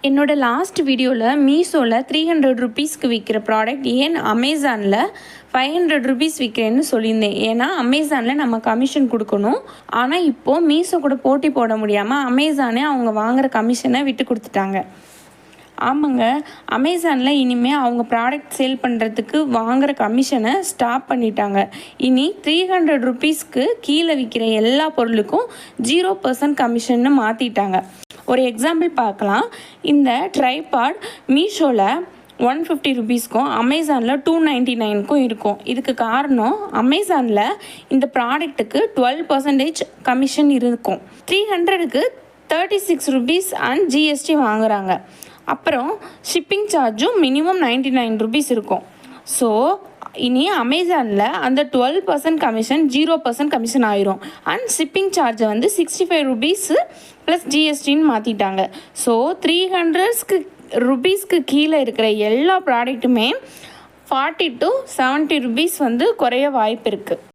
என்னோடய லாஸ்ட் வீடியோவில் மீஷோவில் 300 ருபீஸ்க்கு விற்கிற ப்ராடக்ட் ஏன் அமேசானில் 500 ருபீஸ் விற்கிறேன்னு சொல்லியிருந்தேன். ஏன்னா அமேசானில் நம்ம கமிஷன் கொடுக்கணும். ஆனால் இப்போது மீஷோ கூட போட்டி போட முடியாமல் அமேசானே அவங்க வாங்குகிற கமிஷனை விட்டு கொடுத்துட்டாங்க. ஆமாங்க, அமேசானில் இனிமேல் அவங்க ப்ராடக்ட் சேல் பண்ணுறதுக்கு வாங்குகிற கமிஷனை ஸ்டாப் பண்ணிட்டாங்க. இனி 300 ருபீஸ்க்கு கீழே விற்கிற எல்லா பொருளுக்கும் 0% கமிஷன்னு மாற்றிட்டாங்க. ஒரு எக்ஸாம்பிள் பார்க்கலாம். இந்த ட்ரைபாட் மீஷோவில் 150 ருபீஸ்க்கும் அமேசானில் 299க்கும் இருக்கும். இதுக்கு காரணம் அமேசானில் இந்த ப்ராடக்ட்டுக்கு 12% கமிஷன் இருக்கும். 300க்கு 36 ருபீஸ் அண்ட் ஜிஎஸ்டி வாங்குகிறாங்க. அப்புறம் ஷிப்பிங் சார்ஜும் மினிமம் 99 ருபீஸ் இருக்கும். ஸோ இனி அமேசானில் அந்த 12% கமிஷன் 0% கமிஷன் ஆயிரும். அண்ட் ஷிப்பிங் சார்ஜை வந்து 65 ருபீஸு ப்ளஸ் ஜிஎஸ்டின்னு மாற்றிட்டாங்க. ஸோ 300 ருபீஸ்க்கு கீழே இருக்கிற எல்லா ப்ராடக்ட்டுமே 40 to 70 ருபீஸ் வந்து குறைய வாய்ப்பு இருக்குது.